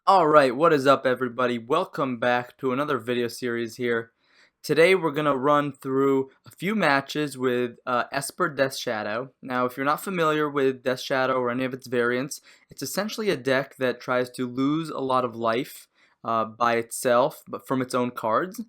Alright, what is up everybody? Welcome back to another video series here. Today we're going to run through a few matches with Esper Death Shadow. Now if you're not familiar with Death Shadow or any of its variants, it's essentially a deck that tries to lose a lot of life by itself, but from its own cards,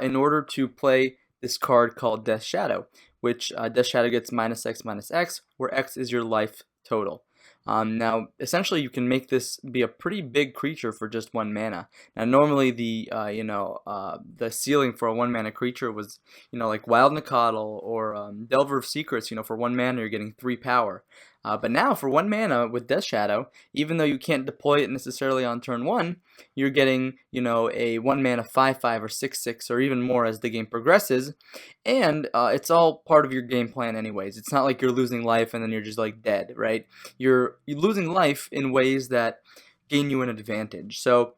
in order to play this card called Death Shadow, which Death Shadow gets -X/-X, where X is your life total. Now, essentially, you can make this be a pretty big creature for just 1 mana. Now, normally the ceiling for a 1 mana creature was like Wild Nacatl or Delver of Secrets. For 1 mana you're getting 3 power. But now for 1 mana with Death Shadow, even though you can't deploy it necessarily on turn 1, you're getting a 1 mana 5/5 or 6/6 or even more as the game progresses, and it's all part of your game plan anyways. It's not like you're losing life and then you're just like dead, right? You're losing life in ways that gain you an advantage. So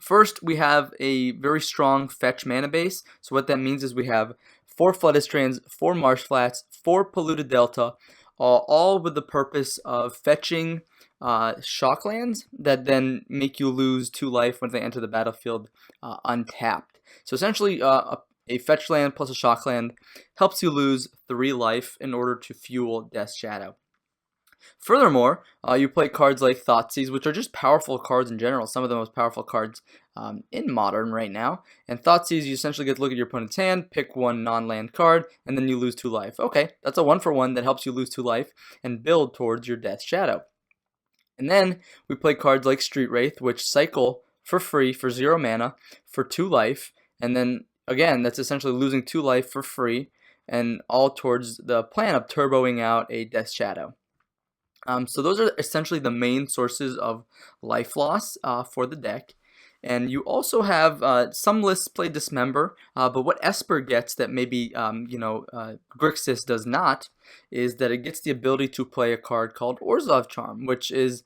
first, we have a very strong fetch mana base. So what that means is we have 4 Flooded Strands, 4 Marsh Flats, 4 Polluted Delta, all with the purpose of fetching shocklands that then make you lose 2 life when they enter the battlefield untapped. So essentially, a fetch land plus a shockland helps you lose 3 life in order to fuel Death Shadow. Furthermore, you play cards like Thoughtseize, which are just powerful cards in general, some of the most powerful cards in Modern right now. And Thoughtseize, you essentially get to look at your opponent's hand, pick 1 non-land card, and then you lose 2 life. Okay, that's a 1-for-1 that helps you lose 2 life and build towards your Death Shadow. And then we play cards like Street Wraith, which cycle for free for 0 mana for 2 life, and then again, that's essentially losing 2 life for free, and all towards the plan of turboing out a Death Shadow. So those are essentially the main sources of life loss for the deck. And you also have some lists play Dismember, but what Esper gets that maybe Grixis does not is that it gets the ability to play a card called Orzhov Charm, which is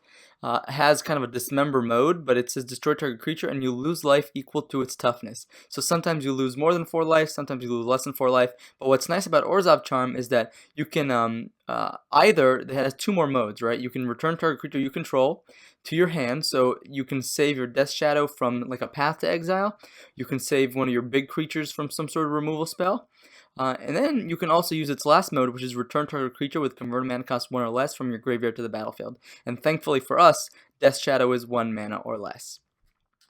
has kind of a Dismember mode, but it says destroy target creature and you lose life equal to its toughness. So sometimes you lose more than 4 life, sometimes you lose less than 4 life. But what's nice about Orzhov Charm is that you can either, it has 2 more modes, right? You can return target creature you control to your hand, so you can save your Death Shadow from like a Path to Exile. You can save one of your big creatures from some sort of removal spell. And then you can also use its last mode, which is return target creature with converted mana cost 1 or less from your graveyard to the battlefield. And thankfully for us, Death Shadow is 1 mana or less.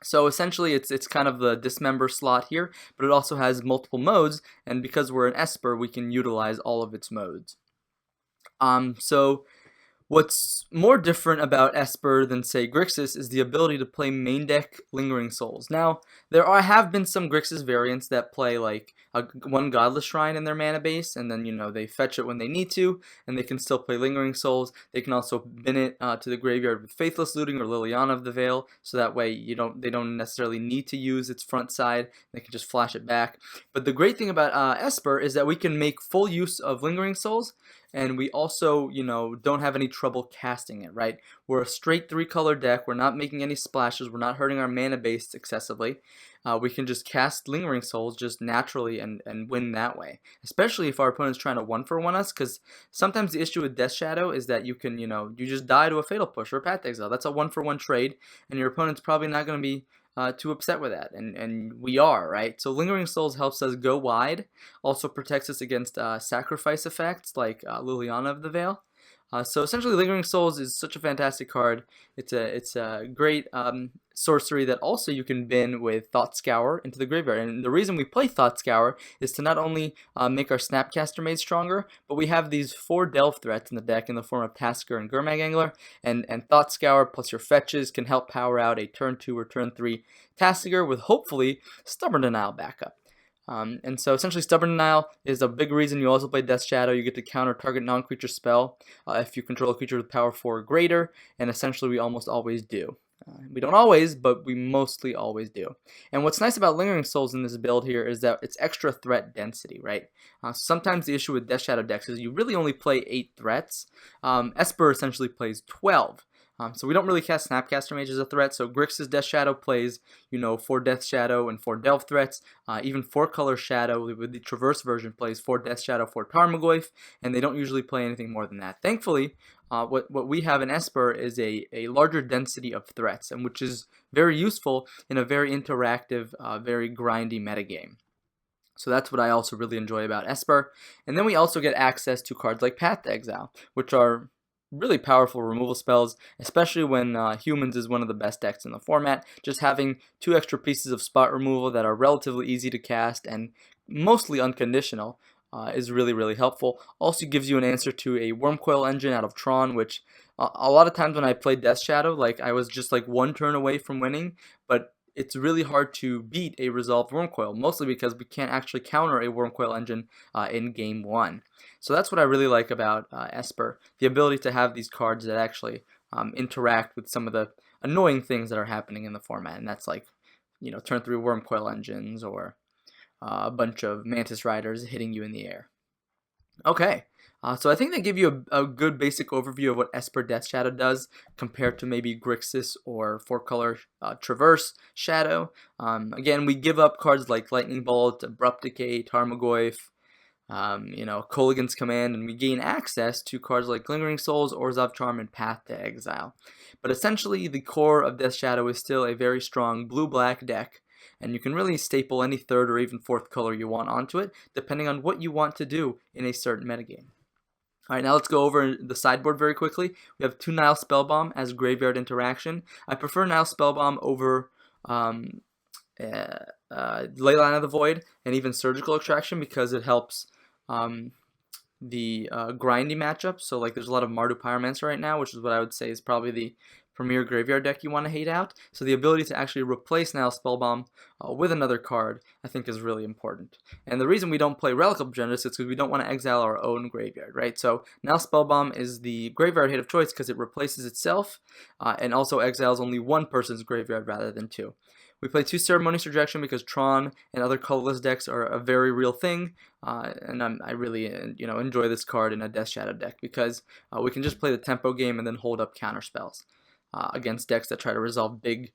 So essentially it's kind of the Dismember slot here, but it also has multiple modes, and because we're an Esper, we can utilize all of its modes. So what's more different about Esper than, say, Grixis is the ability to play main deck Lingering Souls. Now, have been some Grixis variants that play like 1 Godless Shrine in their mana base, and then they fetch it when they need to, and they can still play Lingering Souls. They can also bin it to the graveyard with Faithless Looting or Liliana of the Veil, so that way they don't necessarily need to use its front side. They can just flash it back. But the great thing about Esper is that we can make full use of Lingering Souls, and we also, don't have any trouble casting it, right? We're a straight 3-color deck. We're not making any splashes. We're not hurting our mana base excessively. We can just cast Lingering Souls just naturally and win that way. Especially if our opponent's trying to 1-for-1 us, because sometimes the issue with Death Shadow is that you can, you just die to a Fatal Push or a Path to Exile. That's a 1-for-1 trade, and your opponent's probably not going to be too upset with that, and we are, right? So Lingering Souls helps us go wide, also protects us against sacrifice effects like Liliana of the Veil. So essentially, Lingering Souls is such a fantastic card. It's a great sorcery that also you can bin with Thought Scour into the graveyard. And the reason we play Thought Scour is to not only make our Snapcaster Mage stronger, but we have these 4 delve threats in the deck in the form of Tasker and Gurmag Angler, and Thought Scour plus your fetches can help power out a turn 2 or turn 3 Tasker with hopefully Stubborn Denial backup. And so essentially Stubborn Denial is a big reason you also play Death Shadow. You get to counter target non-creature spell if you control a creature with power 4 or greater, and essentially we almost always do. We don't always, but we mostly always do. And what's nice about Lingering Souls in this build here is that it's extra threat density, right? Sometimes the issue with Death Shadow decks is you really only play 8 threats. Esper essentially plays 12. So we don't really cast Snapcaster Mage as a threat, so Grixis Death Shadow plays, 4 Death Shadow and 4 Delve threats. Even 4-color Shadow with the Traverse version plays 4 Death Shadow, 4 Tarmogoyf, and they don't usually play anything more than that. Thankfully, what we have in Esper is a larger density of threats, and which is very useful in a very interactive, very grindy metagame. So that's what I also really enjoy about Esper. And then we also get access to cards like Path to Exile, which are really powerful removal spells, especially when Humans is one of the best decks in the format. Just having 2 extra pieces of spot removal that are relatively easy to cast and mostly unconditional is really helpful. Also gives you an answer to a Wormcoil engine out of Tron, which a lot of times when I played Death Shadow, like I was just like 1 turn away from winning, but it's really hard to beat a resolved Wormcoil, mostly because we can't actually counter a Wormcoil engine in game 1. So that's what I really like about Esper, the ability to have these cards that actually interact with some of the annoying things that are happening in the format, and that's like, turn 3 Wormcoil engines or a bunch of Mantis Riders hitting you in the air. Okay, so I think they give you a good basic overview of what Esper Death Shadow does compared to maybe Grixis or 4-color Traverse Shadow. Again, we give up cards like Lightning Bolt, Abrupt Decay, Tarmogoyf, Kolaghan's Command, and we gain access to cards like Lingering Souls, Orzhov Charm, and Path to Exile. But essentially, the core of Death Shadow is still a very strong blue-black deck, and you can really staple any 3rd or even 4th color you want onto it, depending on what you want to do in a certain metagame. Alright, now let's go over the sideboard very quickly. We have 2 Nile Spellbomb as graveyard interaction. I prefer Nile Spellbomb over Leyline of the Void and even Surgical Extraction because it helps the grindy matchup. So like there's a lot of Mardu Pyromancer right now, which is what I would say is probably the premier graveyard deck you want to hate out. So the ability to actually replace Nile Spellbomb with another card I think is really important. And the reason we don't play Relic of Progenitus is because we don't want to exile our own graveyard, right? So Nile Spellbomb is the graveyard hit of choice because it replaces itself and also exiles only one person's graveyard rather than 2. We play 2 Ceremonious Rejection because Tron and other colorless decks are a very real thing, and I really enjoy this card in a Death Shadow deck because we can just play the tempo game and then hold up counter spells against decks that try to resolve big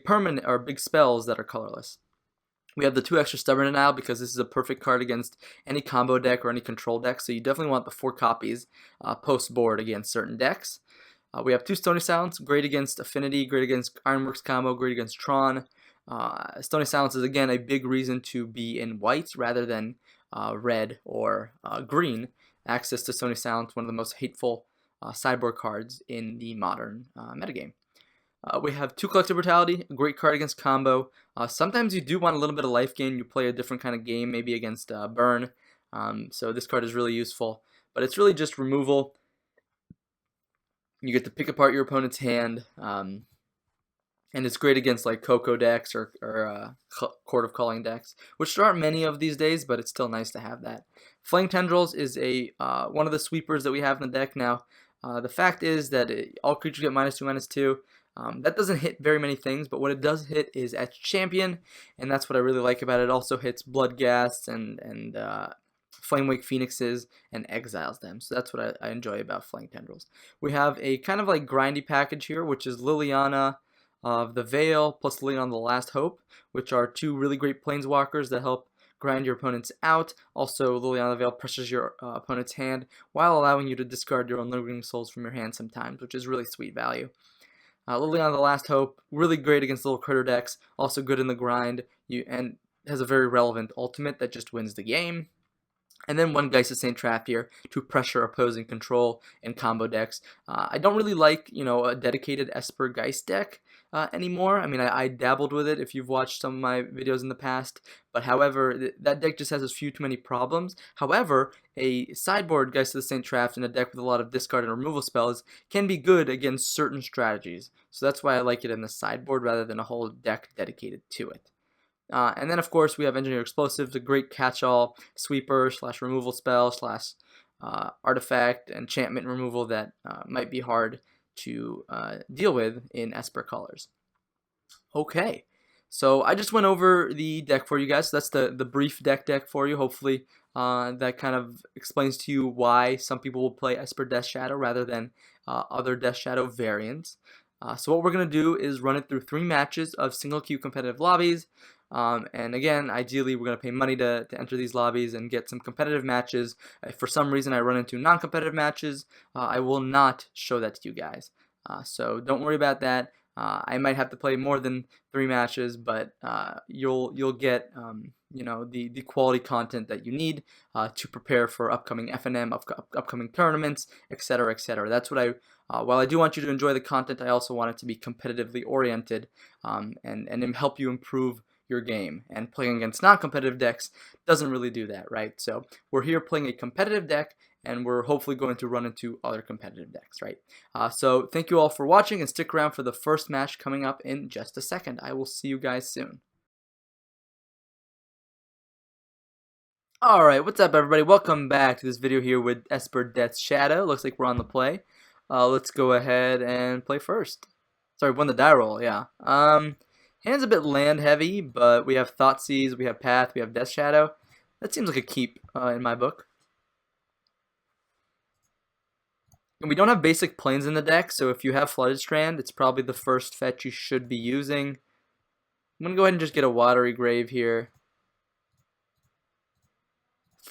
permanent or big spells that are colorless. We have the 2 extra Stubborn Denial because this is a perfect card against any combo deck or any control deck, so you definitely want the 4 copies post board against certain decks. We have 2 Stony Silence, great against Affinity, great against Ironworks combo, great against Tron. Stony Silence is again a big reason to be in white rather than red or green. Access to Stony Silence, one of the most hateful sideboard cards in the modern metagame. We have 2 Collective Brutality, a great card against combo. Sometimes you do want a little bit of life gain. You play a different kind of game, maybe against Burn. So this card is really useful, but it's really just removal. You get to pick apart your opponent's hand, and it's great against like Coco decks or Court of Calling decks, which there aren't many of these days, but it's still nice to have that. Flaying Tendrils is one of the sweepers that we have in the deck now. The fact is that all creatures get -2/-2. That doesn't hit very many things, but what it does hit is Etched Champion, and that's what I really like about it. It also hits Bloodghast and Flamewake Phoenixes and exiles them. So that's what I enjoy about Flaying Tendrils. We have a kind of like grindy package here, which is Liliana of the Veil plus Liliana of the Last Hope, which are 2 really great planeswalkers that help grind your opponents out. Also, Liliana of the Veil pressures your opponent's hand while allowing you to discard your own Lingering Souls from your hand sometimes, which is really sweet value. Liliana of the Last Hope, really great against little critter decks, also good in the grind, and has a very relevant ultimate that just wins the game. And then 1 Geist of St. Traft here to pressure opposing control and combo decks. I don't really like, a dedicated Esper Geist deck anymore. I mean, I dabbled with it if you've watched some of my videos in the past, but however, that deck just has a few too many problems. However, a sideboard Geist of the St. Traft in a deck with a lot of discard and removal spells can be good against certain strategies. So that's why I like it in the sideboard rather than a whole deck dedicated to it. And then, of course, we have Engineer Explosives, a great catch-all sweeper / removal spell / artifact enchantment removal that might be hard to deal with in Esper colors. Okay, so I just went over the deck for you guys. So that's the brief deck for you. Hopefully that kind of explains to you why some people will play Esper Death Shadow rather than other Death Shadow variants. So what we're going to do is run it through 3 matches of single queue competitive lobbies. And again, ideally, we're going to pay money to enter these lobbies and get some competitive matches. If for some reason I run into non-competitive matches, I will not show that to you guys. So don't worry about that. I might have to play more than 3 matches, but you'll get the quality content that you need to prepare for upcoming FNM, upcoming tournaments, etc., etc. That's what while I do want you to enjoy the content, I also want it to be competitively oriented and help you improve your game. And playing against non-competitive decks doesn't really do that, right? So we're here playing a competitive deck, and we're hopefully going to run into other competitive decks, right? So thank you all for watching, and stick around for the first match coming up in just a second. I will see you guys soon. Alright, what's up everybody? Welcome back to this video here with Esper Death's Shadow. Looks like we're on the play. Let's go ahead and play first. Sorry, won the die roll, yeah. Hand's a bit land heavy, but we have Thoughtseize, we have Path, we have Death Shadow. That seems like a keep in my book. And we don't have basic planes in the deck, so if you have Flooded Strand, it's probably the first fetch you should be using. I'm going to go ahead and just get a Watery Grave here.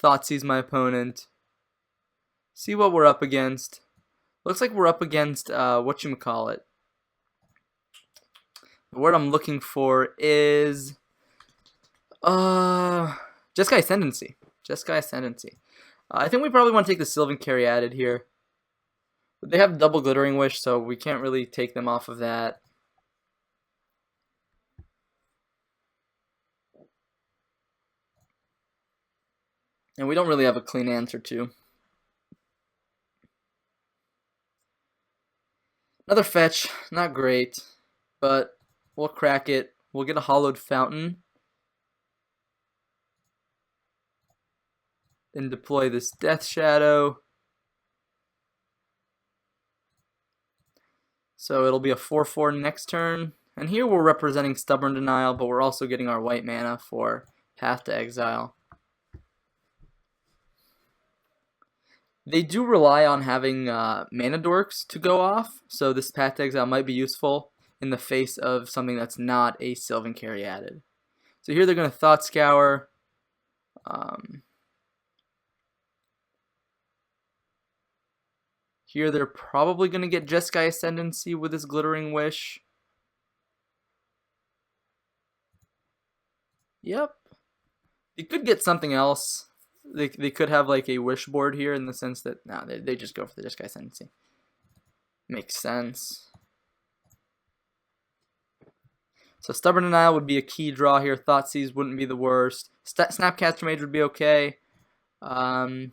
Thoughtseize my opponent. See what we're up against. Looks like we're up against, whatchamacallit. The word I'm looking for is Jeskai Ascendancy. Jeskai Ascendancy. I think we probably want to take the Sylvan Caryatid here. But they have double Glittering Wish, so we can't really take them off of that. And we don't really have a clean answer to. Another fetch, not great, but we'll crack it. We'll get a Hollowed Fountain. Then deploy this Death Shadow. So it'll be a 4/4 next turn. And here we're representing Stubborn Denial, but we're also getting our white mana for Path to Exile. They do rely on having mana dorks to go off, so this Path to Exile might be useful in the face of something that's not a Sylvan Caryatid. So here they're going to Thought Scour. Here they're probably going to get Jeskai Ascendancy with this Glittering Wish. Yep. They could get something else. They could have like a wish board here in the sense that, no, they just go for the Jeskai Ascendancy. Makes sense. So Stubborn Denial would be a key draw here. Thoughtseize wouldn't be the worst. Snapcaster Mage would be okay. I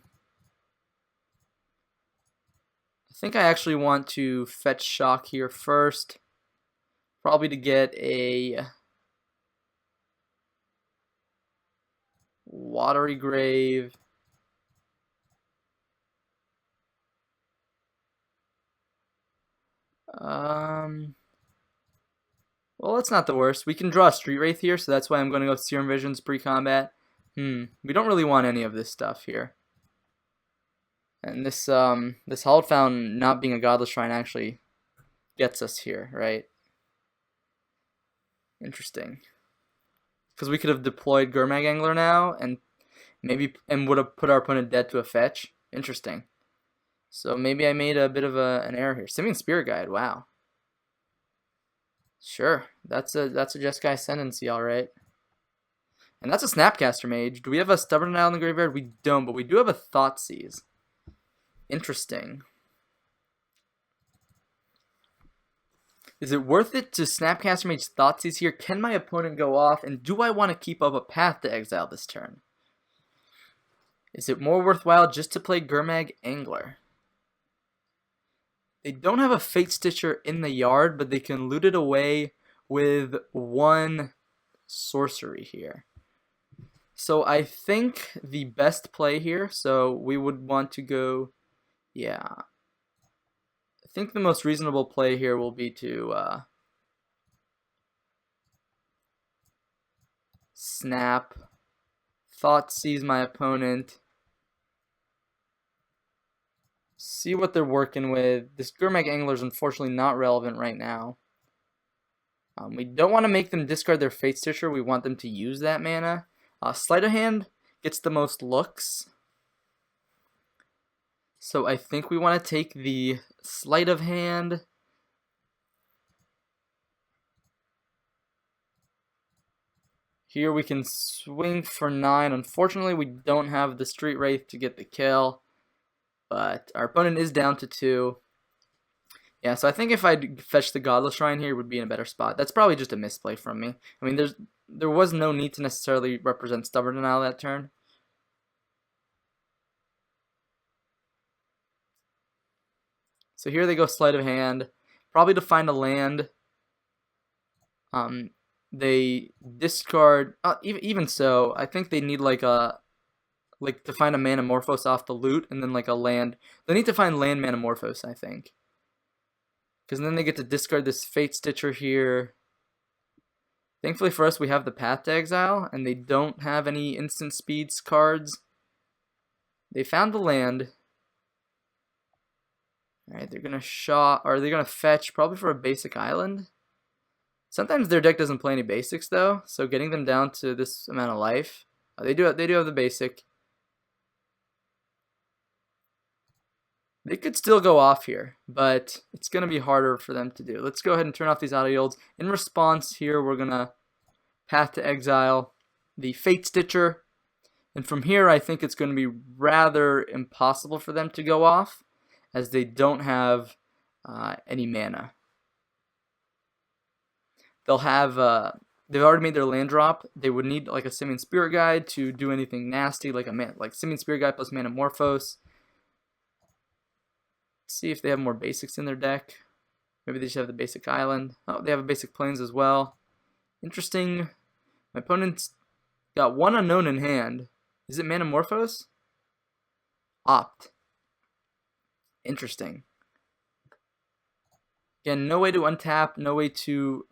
think I actually want to fetch Shock here first. Probably to get a Watery Grave. Well, that's not the worst. We can draw a Street Wraith here, so that's why I'm going to go Serum Visions pre-combat. We don't really want any of this stuff here. And this Hollowed Fountain not being a Godless Shrine actually gets us here, right? Interesting. Because we could have deployed Gurmag Angler now, and would have put our opponent dead to a fetch. Interesting. So maybe I made a bit of an error here. Simian Spirit Guide, wow. Sure, that's a Jeskai Ascendancy, alright. And that's a Snapcaster Mage. Do we have a Stubborn Denial in the graveyard? We don't, but we do have a Thoughtseize. Interesting. Is it worth it to Snapcaster Mage Thoughtseize here? Can my opponent go off? And do I want to keep up a Path to Exile this turn? Is it more worthwhile just to play Gurmag Angler? They don't have a Fate Stitcher in the yard, but they can loot it away with one sorcery here. So I think the best play here, so we would want to go, yeah. I think the most reasonable play here will be to snap, Thoughtseize my opponent, see what they're working with. This Gurmag Angler is unfortunately not relevant right now. We don't want to make them discard their Fate Stitcher. We want them to use that mana. Sleight of Hand gets the most looks. So I think we want to take the Sleight of Hand. Here we can swing for 9. Unfortunately, we don't have the Street Wraith to get the kill. But our opponent is down to 2. Yeah, so I think if I fetch the Godless Shrine here, would be in a better spot. That's probably just a misplay from me. I mean, there was no need to necessarily represent Stubborn Denial that turn. So here they go Sleight of Hand, probably to find a land. They discard. Even so, I think they need like to find a Manamorphose off the loot, and then like a land. They need to find land Manamorphose, I think. Because then they get to discard this Fate Stitcher here. Thankfully for us, we have the Path to Exile, and they don't have any instant speeds cards. They found the land. Alright, they're gonna fetch probably for a basic island. Sometimes their deck doesn't play any basics though, so getting them down to this amount of life. They do have the basic. They could still go off here, but it's going to be harder for them to do. Let's go ahead and turn off these auto yields. In response here, we're going to Path to Exile the Fate Stitcher. And from here, I think it's going to be rather impossible for them to go off, as they don't have any mana. They'll have, they've already made their land drop. They would need like a Simian Spirit Guide to do anything nasty, like Simian Spirit Guide plus Manamorphose. See if they have more basics in their deck. Maybe they just have the basic island. Oh, they have a basic plains as well. Interesting. My opponent's got 1 unknown in hand. Is it Manamorphose? Opt. Interesting. Again, no way to untap, no way to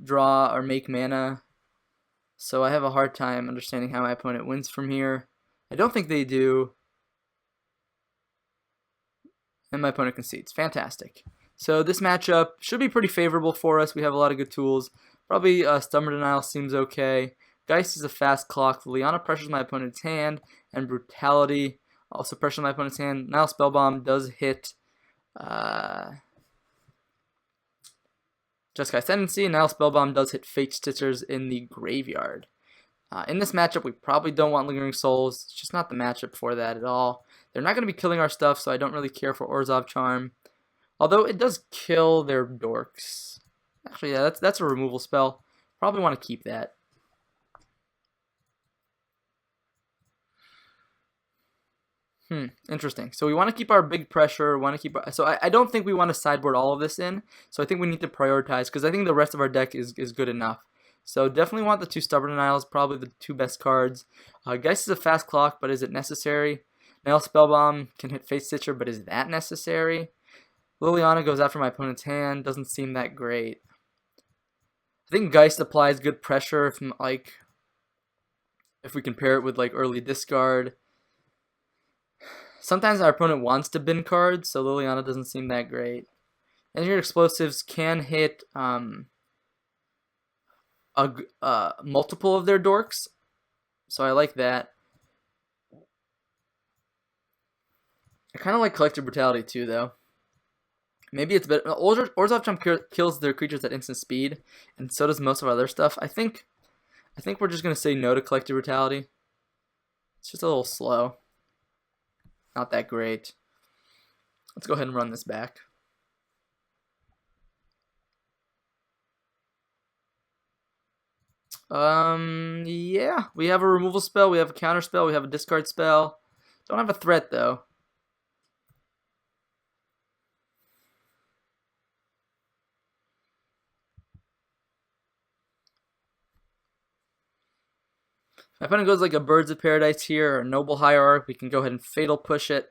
draw or make mana. So I have a hard time understanding how my opponent wins from here. I don't think they do. And my opponent concedes. Fantastic. So this matchup should be pretty favorable for us. We have a lot of good tools. Probably Stubborn Denial seems okay. Geist is a fast clock. Liana pressures my opponent's hand. And Brutality also pressures my opponent's hand. Nile Spellbomb does hit Jeskai Ascendancy. Nile Spellbomb does hit Fate Stitchers in the graveyard. In this matchup, we probably don't want Lingering Souls. It's just not the matchup for that at all. They're not going to be killing our stuff, so I don't really care for Orzhov Charm. Although it does kill their dorks. Actually, yeah, that's a removal spell. Probably want to keep that. Interesting. So we want to keep our big pressure. So I don't think we want to sideboard all of this in. So I think we need to prioritize, because I think the rest of our deck is good enough. So definitely want the 2 Stubborn Denials, probably the 2 best cards. Geist is a fast clock, but is it necessary? Nile Spellbomb can hit Fate Stitcher, but is that necessary? Liliana goes after my opponent's hand, doesn't seem that great. I think Geist applies good pressure if we compare it with like early discard. Sometimes our opponent wants to bin cards, so Liliana doesn't seem that great. Engineered Explosives can hit multiple of their dorks, so I like that. I kind of like Collective Brutality too, though. Maybe it's better. Orzhov Charm kills their creatures at instant speed, and so does most of our other stuff. I think we're just gonna say no to Collective Brutality. It's just a little slow. Not that great. Let's go ahead and run this back. Yeah, we have a removal spell, we have a counter spell, we have a discard spell. Don't have a threat though. My opponent goes like a Birds of Paradise here, or a Noble Hierarch. We can go ahead and Fatal Push it.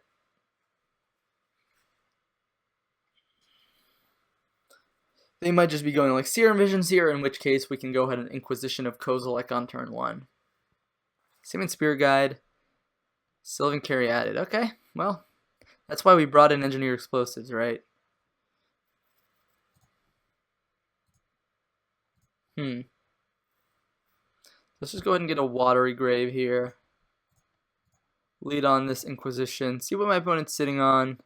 They might just be going like Serum Visions here, in which case we can go ahead and Inquisition of Kozilek on turn 1. Simian Spirit Guide. Sylvan Caryatid. Okay, well, that's why we brought in Engineered Explosives, right? Let's just go ahead and get a Watery Grave here. Lead on this Inquisition. See what my opponent's sitting on.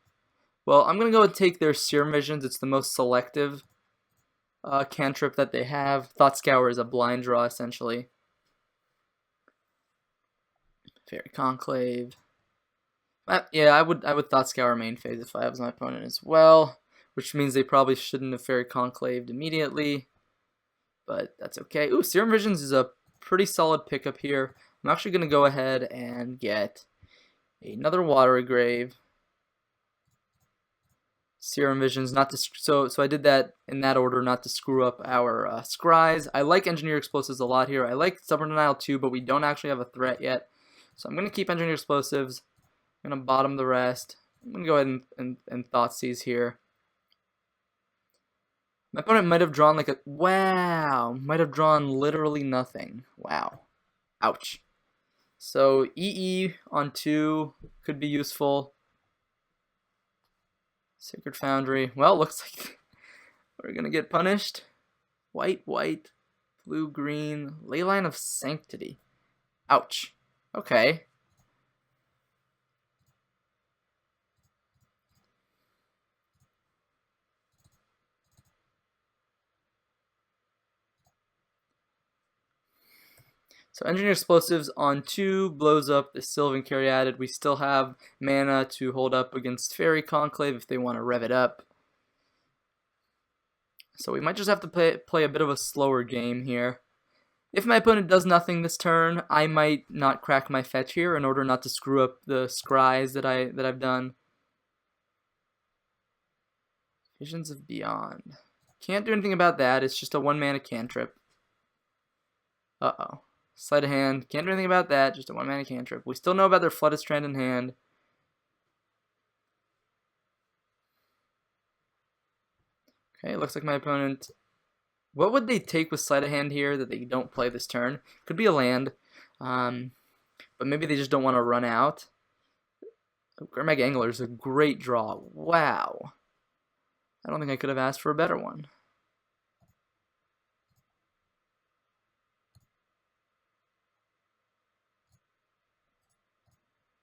Well, I'm going to go and take their Serum Visions. It's the most selective cantrip that they have. Thought Scour is a blind draw, essentially. Fairy Conclave. Yeah, I would Thought Scour main phase if I was my opponent as well, which means they probably shouldn't have Fairy Conclaved immediately, but that's okay. Ooh, Serum Visions is a pretty solid pickup here. I'm actually going to go ahead and get another Watery Grave. Serum Visions, not to so I did that in that order, not to screw up our scries. I like Engineer Explosives a lot here. I like Stubborn Denial too, but we don't actually have a threat yet, so I'm going to keep Engineer Explosives. I'm going to bottom the rest. I'm going to go ahead and Thoughtseize here. My opponent might have drawn like a... Wow! Might have drawn literally nothing. Wow. Ouch. So EE on 2 could be useful. Sacred Foundry. Well, looks like we're going to get punished. White, white, blue, green. Leyline of Sanctity. Ouch. Okay. So Engineer Explosives on 2 blows up the Sylvan Caryatid. We still have mana to hold up against Fairy Conclave if they want to rev it up. So we might just have to play a bit of a slower game here. If my opponent does nothing this turn, I might not crack my fetch here in order not to screw up the scries that I've done. Visions of Beyond. Can't do anything about that. It's just a 1-mana cantrip. Uh-oh. Sleight of Hand. Can't do anything about that. Just a 1-mana cantrip. We still know about their Flooded Strand in hand. Okay, looks like my opponent... What would they take with Sleight of Hand here that they don't play this turn? Could be a land. But maybe they just don't want to run out. Gurmag Angler is a great draw. Wow. I don't think I could have asked for a better one.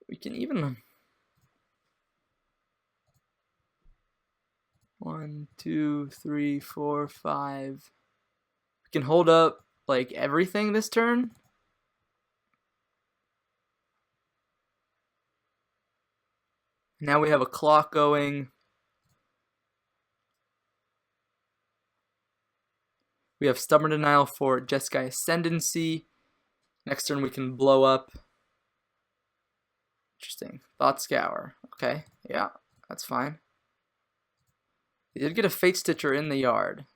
We can even... 1, 2, 3, 4, 5. We can hold up like everything this turn. Now we have a clock going. We have Stubborn Denial for Jeskai Ascendancy. Next turn we can blow up. Interesting. Thought Scour. Okay, yeah, that's fine. They did get a Fate Stitcher in the yard.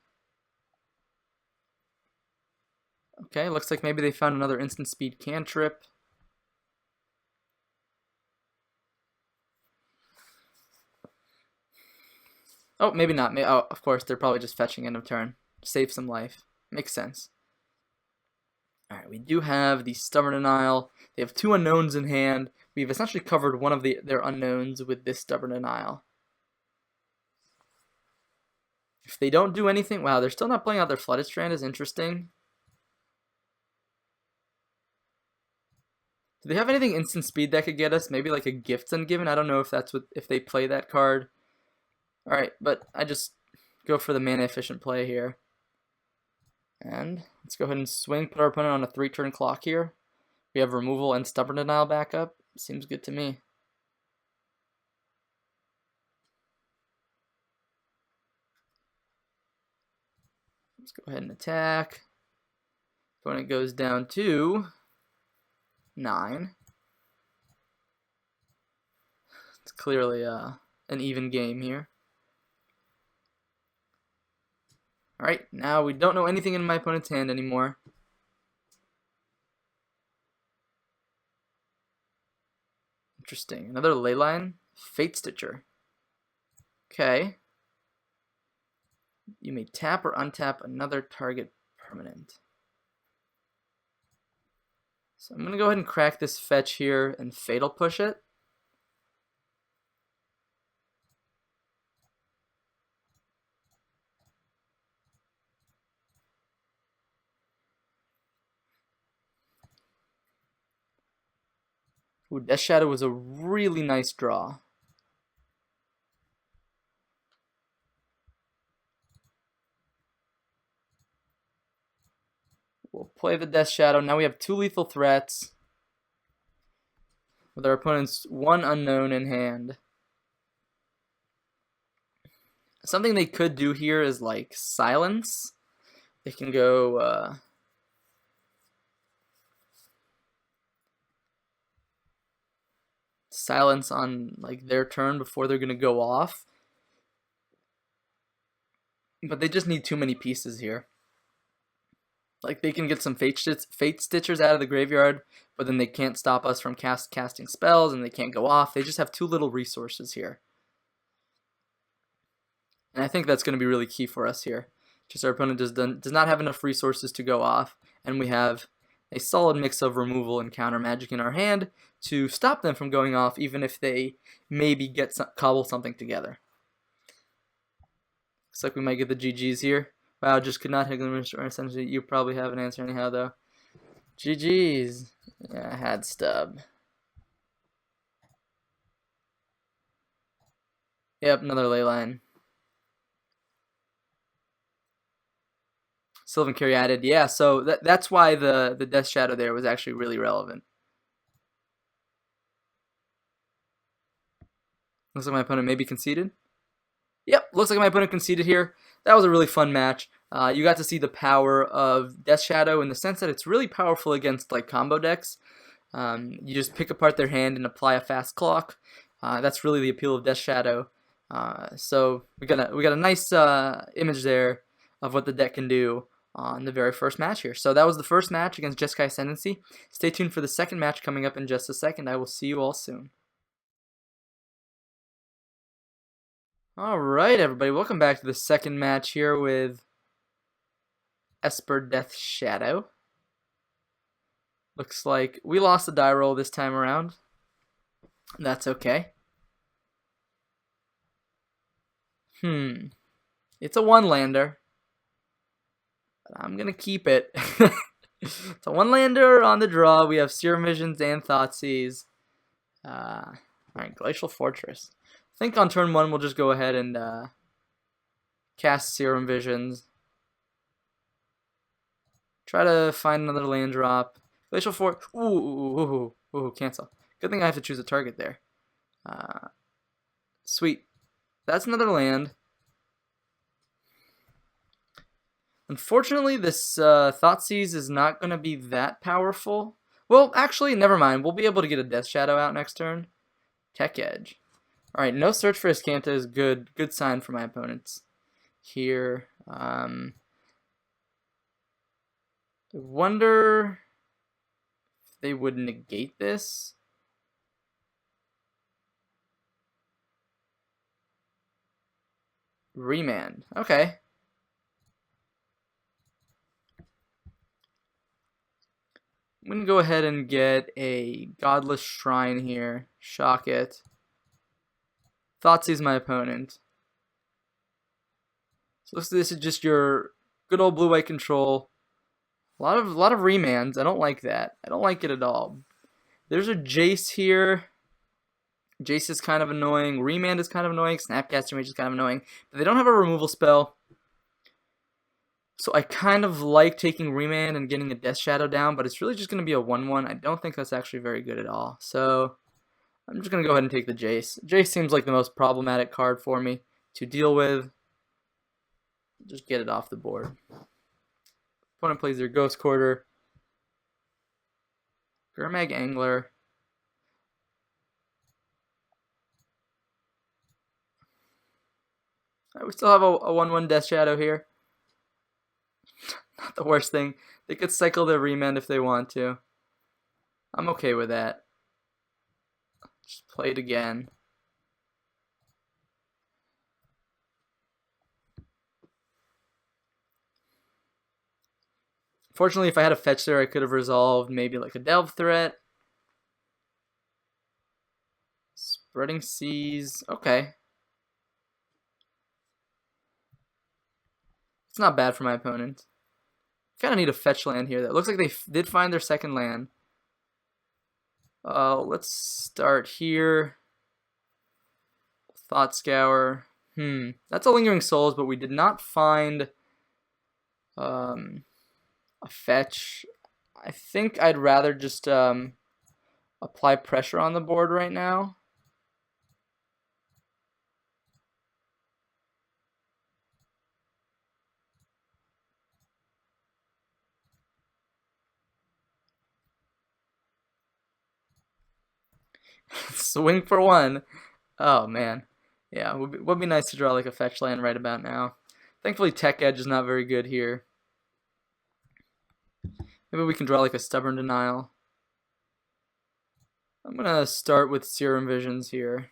Okay, looks like maybe they found another instant speed cantrip. Oh, maybe not. Oh, of course, they're probably just fetching end of turn. Save some life. Makes sense. Alright, we do have the Stubborn Denial. They have 2 unknowns in hand. We've essentially covered one of their unknowns with this Stubborn Denial. If they don't do anything... Wow, they're still not playing out their Flooded Strand is interesting. Do they have anything instant speed that could get us? Maybe like a Gifts Ungiven? I don't know if that's if they play that card. Alright, but I just go for the mana efficient play here. And let's go ahead and swing, put our opponent on a 3-turn clock here. We have removal and Stubborn Denial backup. Seems good to me. Let's go ahead and attack. Opponent goes down to 9. It's clearly an even game here. Alright, now we don't know anything in my opponent's hand anymore. Interesting. Another Leyline. Fate Stitcher. Okay. You may tap or untap another target permanent. So I'm going to go ahead and crack this fetch here and Fatal Push it. Ooh, Death Shadow was a really nice draw. We'll play the Death Shadow. Now we have 2 lethal threats with our opponent's 1 unknown in hand. Something they could do here is like silence. They can go silence on like their turn before they're gonna go off. But they just need too many pieces here. Like they can get some fate stitchers out of the graveyard, but then they can't stop us from casting spells, and they can't go off. They just have too little resources here. And I think that's going to be really key for us here. Just our opponent does not have enough resources to go off, and we have a solid mix of removal and counter magic in our hand to stop them from going off, even if they maybe cobble something together. Looks like we might get the GGs here. Wow, just could not hit them. Essentially, you probably have an answer anyhow, though. GGs. Yeah, I had stub. Yep, another ley line. Sylvan Caryatid, yeah, so that's why the Death Shadow there was actually really relevant. Looks like my opponent maybe conceded. Yep, looks like my opponent conceded here. That was a really fun match. You got to see the power of Death Shadow in the sense that it's really powerful against like combo decks. You just pick apart their hand and apply a fast clock. That's really the appeal of Death Shadow. So we got a nice image there of what the deck can do on the very first match here. So that was the first match against Jeskai Ascendancy. Stay tuned for the second match coming up in just a second. I will see you all soon. Alright everybody, welcome back to the second match here with Esper Death Shadow. Looks like we lost the die roll this time around. That's okay. It's a 1-lander. But I'm gonna keep it. It's a 1-lander on the draw. We have Serum Visions and Thoughtseize. Alright, Glacial Fortress. I think on turn 1 we'll just go ahead and cast Serum Visions. Try to find another land drop. Glacial Fortress. Ooh, cancel. Good thing I have to choose a target there. Sweet. That's another land. Unfortunately, this Thoughtseize is not going to be that powerful. Well, actually, never mind. We'll be able to get a Death Shadow out next turn. Tech Edge. Alright, no search for Escanta is good. Good sign for my opponents here. I wonder if they would negate this. Remand. Okay. I'm going to go ahead and get a Godless Shrine here. Shock it. Thoughtseize my opponent. So this is just your good old blue-white control. A lot of remands. I don't like that. I don't like it at all. There's a Jace here. Jace is kind of annoying. Remand is kind of annoying. Snapcaster Mage is kind of annoying. But they don't have a removal spell. So I kind of like taking Remand and getting a Death Shadow down, but it's really just going to be a 1/1. I don't think that's actually very good at all. So I'm just going to go ahead and take the Jace. Jace seems like the most problematic card for me to deal with. Just get it off the board. Opponent plays their Ghost Quarter. Gurmag Angler. We still have a 1/1 Death Shadow here. Not the worst thing. They could cycle their Remand if they want to. I'm okay with that. Just play it again. Fortunately, if I had a fetch there, I could have resolved maybe like a Delve threat. Spreading Seas. Okay. It's not bad for my opponent. Kind of need a fetch land here. That looks like they did find their second land. Let's start here. Thought Scour. That's a Lingering Souls, but we did not find a fetch. I think I'd rather just apply pressure on the board right now. Swing for one. Oh man, yeah, would be nice to draw like a fetch land right about now. Thankfully, Tech Edge is not very good here. Maybe we can draw like a Stubborn Denial. I'm gonna start with Serum Visions here.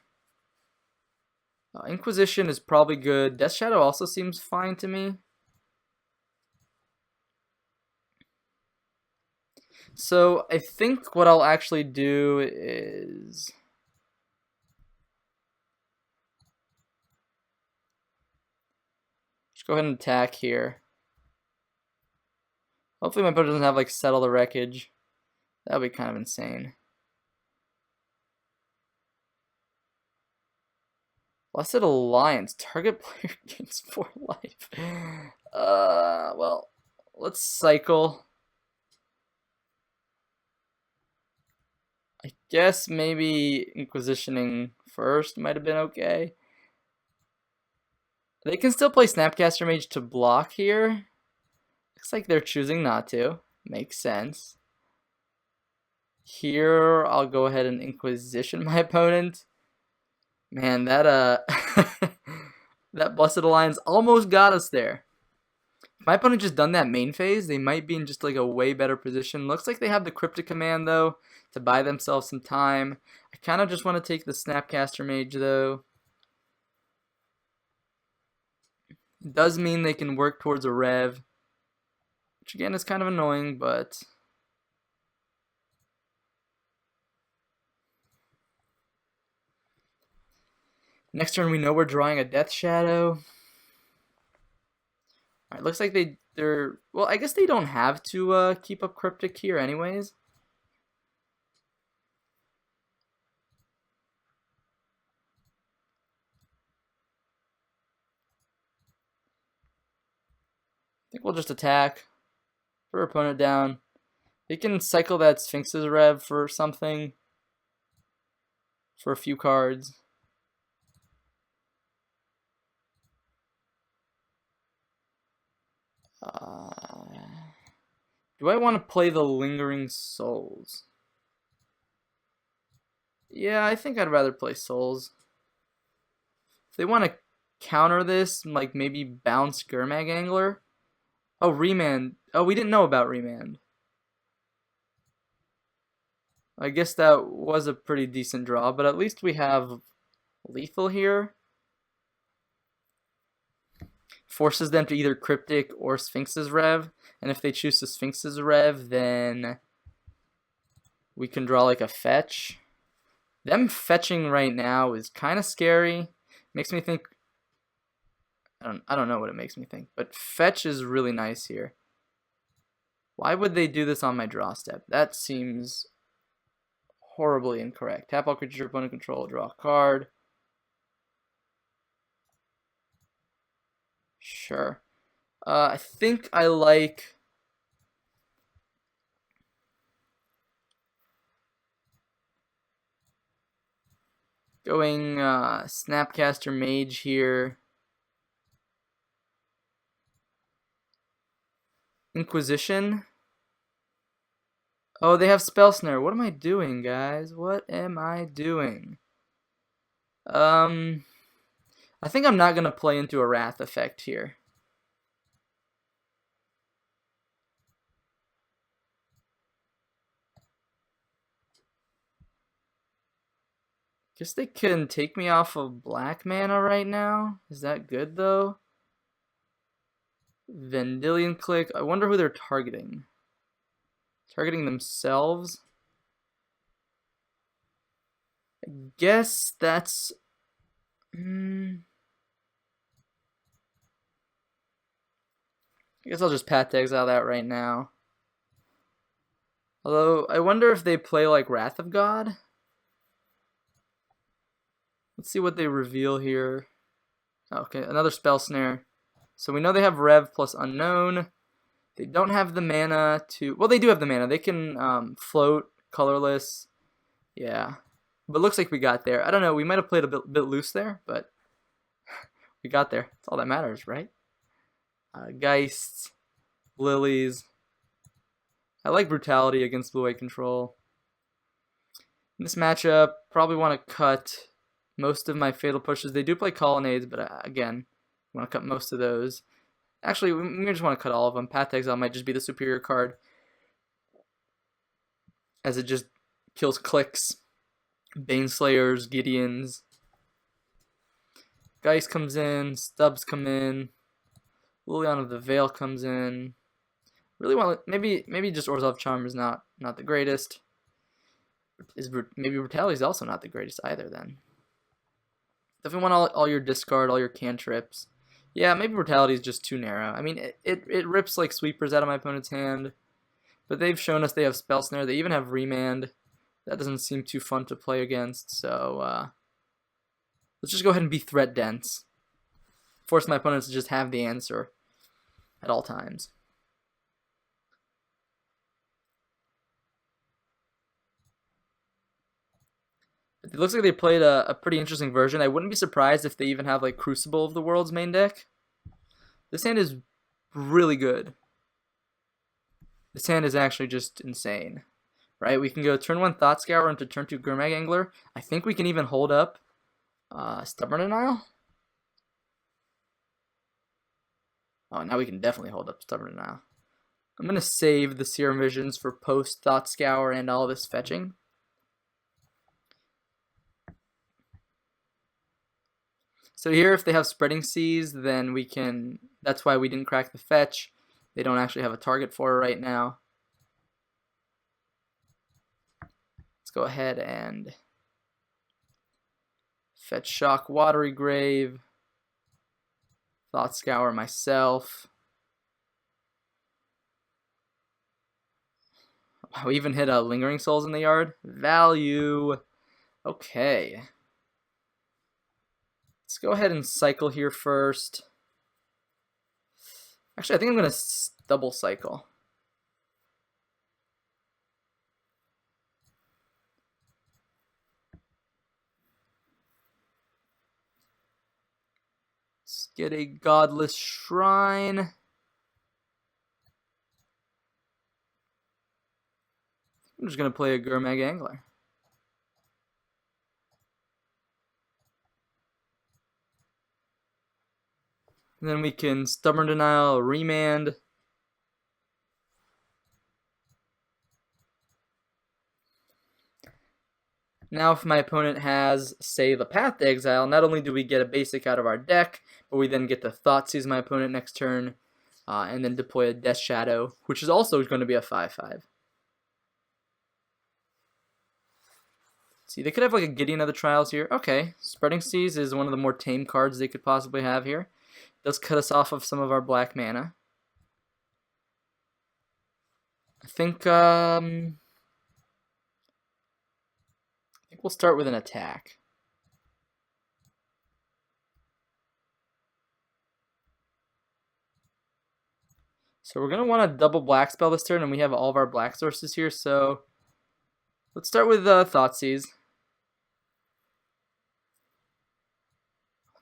Inquisition is probably good. Death Shadow also seems fine to me. So I think what I'll actually do is just go ahead and attack here. Hopefully my opponent doesn't have like Settle the Wreckage. That would be kind of insane. Blessed Alliance. Target player gains 4 life. Well, let's cycle. I guess maybe Inquisitioning first might have been okay. They can still play Snapcaster Mage to block here. Looks like they're choosing not to. Makes sense. Here, I'll go ahead and Inquisition my opponent. Man, that that Blessed Alliance almost got us there. If my opponent just done that main phase, they might be in just like a way better position. Looks like they have the Cryptic Command though to buy themselves some time. I kind of just want to take the Snapcaster Mage though. It does mean they can work towards a Rev, which again is kind of annoying, but next turn we know we're drawing a Death Shadow. Alright, looks like they're well, I guess they don't have to keep up Cryptic here anyways. I think we'll just attack. Put our opponent down. They can cycle that Sphinx's Rev for something. For a few cards. Do I want to play the Lingering Souls? Yeah, I think I'd rather play Souls. If they want to counter this, like maybe bounce Gurmag Angler. Oh, Remand. Oh, we didn't know about Remand. I guess that was a pretty decent draw, but at least we have Lethal here. Forces them to either Cryptic or Sphinx's Rev, and if they choose the Sphinx's Rev, then we can draw like a fetch. Them fetching right now is kind of scary. Makes me think. I don't know what it makes me think, but fetch is really nice here. Why would they do this on my draw step? That seems horribly incorrect. Tap all creatures your opponent control, draw a card. Sure. I think I like going Snapcaster Mage here. Inquisition. Oh, they have Spell Snare. What am I doing, guys? What am I doing? I think I'm not going to play into a Wrath effect here. Guess they can take me off of black mana right now. Is that good, though? Vendilion Click. I wonder who they're targeting. Targeting themselves? I guess that's... I guess I'll just Path to Exile that right now. Although, I wonder if they play like Wrath of God. Let's see what they reveal here. Okay, another Spell Snare. So we know they have Rev plus Unknown. They don't have the mana to... Well, they do have the mana. They can float, colorless. Yeah. But looks like we got there. I don't know. We might have played a bit loose there, but we got there. That's all that matters, right? Geists, Lilies. I like Brutality against blue-white control. In this matchup, probably want to cut most of my Fatal Pushes. They do play Colonnades, but again, I want to cut most of those. Actually, we just want to cut all of them. Path to Exile might just be the superior card, as it just kills clicks. Baneslayers, Gideons. Geist comes in, Stubbs come in, Liliana of the Veil comes in. Really want maybe just Orzhov Charm is not the greatest. Maybe Brutality is also not the greatest either then. Definitely want all your discard, all your cantrips. Yeah, maybe Brutality is just too narrow. I mean, it rips like sweepers out of my opponent's hand, but they've shown us they have Spell Snare. They even have Remand. That doesn't seem too fun to play against, so let's just go ahead and be threat dense. Force my opponents to just have the answer at all times. It looks like they played a pretty interesting version. I wouldn't be surprised if they even have like Crucible of the World's main deck. This hand is really good. This hand is actually just insane. Right? We can go turn 1 Thought Scour into turn 2 Gurmag Angler. I think we can even hold up Stubborn Denial. Oh, now we can definitely hold up Stubborn Denial. I'm going to save the Serum Visions for post Thought Scour and all this fetching. So here, if they have Spreading Seas, then we can... That's why we didn't crack the fetch. They don't actually have a target for it right now. Let's go ahead and fetch Shock Watery Grave. Thought Scour myself. We even hit Lingering Souls in the yard. Value. Okay. Let's go ahead and cycle here first. Actually, I think I'm going to double cycle. Let's get a Godless Shrine. I'm just going to play a Gurmag Angler. And then we can Stubborn Denial, Remand. Now if my opponent has, say, the Path to Exile, not only do we get a basic out of our deck, but we then get to Thoughtseize my opponent next turn, and then deploy a Death Shadow, which is also going to be a 5/5. See, they could have like a Gideon of the Trials here. Okay, Spreading Seas is one of the more tame cards they could possibly have here. Does cut us off of some of our black mana. I think we'll start with an attack. So we're going to want to double black spell this turn, and we have all of our black sources here, so let's start with Thoughtseize.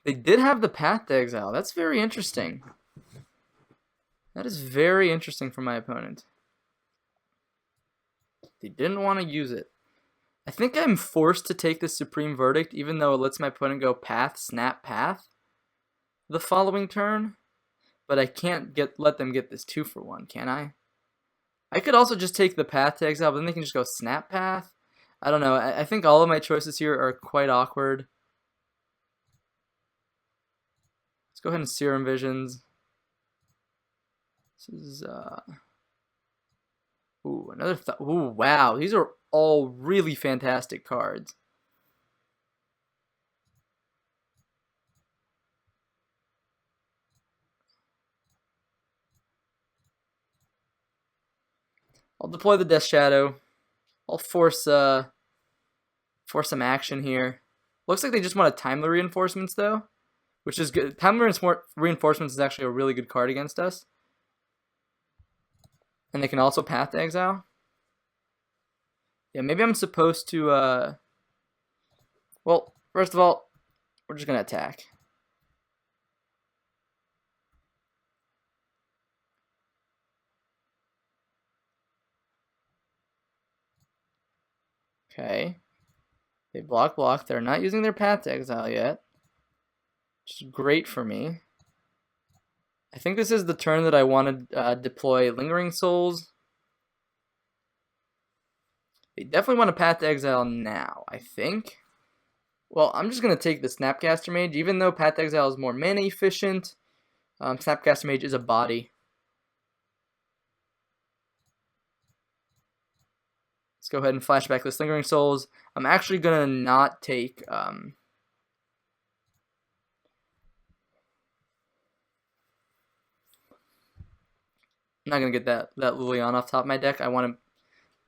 They did have the Path to Exile. That's very interesting. That is very interesting for my opponent. They didn't want to use it. I think I'm forced to take this Supreme Verdict, even though it lets my opponent go Path, Snap, Path the following turn. But I can't let them get this 2-for-1, can I? I could also just take the Path to Exile, but then they can just go Snap Path. I don't know. I think all of my choices here are quite awkward. Let's go ahead and Serum Visions. This is ooh, another ooh, wow. These are all really fantastic cards. I'll deploy the Death Shadow. I'll force some action here. Looks like they just want to time the reinforcements though, which is good. Time reinforcements is actually a really good card against us. And they can also Path to Exile. Yeah, maybe I'm supposed to, well, first of all, we're just going to attack. Okay. They block. They're not using their Path to Exile yet, which is great for me. I think this is the turn that I want to deploy Lingering Souls. They definitely want to Path to Exile now, I think. Well, I'm just going to take the Snapcaster Mage. Even though Path to Exile is more mana efficient, Snapcaster Mage is a body. Let's go ahead and flashback this Lingering Souls. I'm actually going to not take... I'm not going to get that Liliana off top of my deck. I want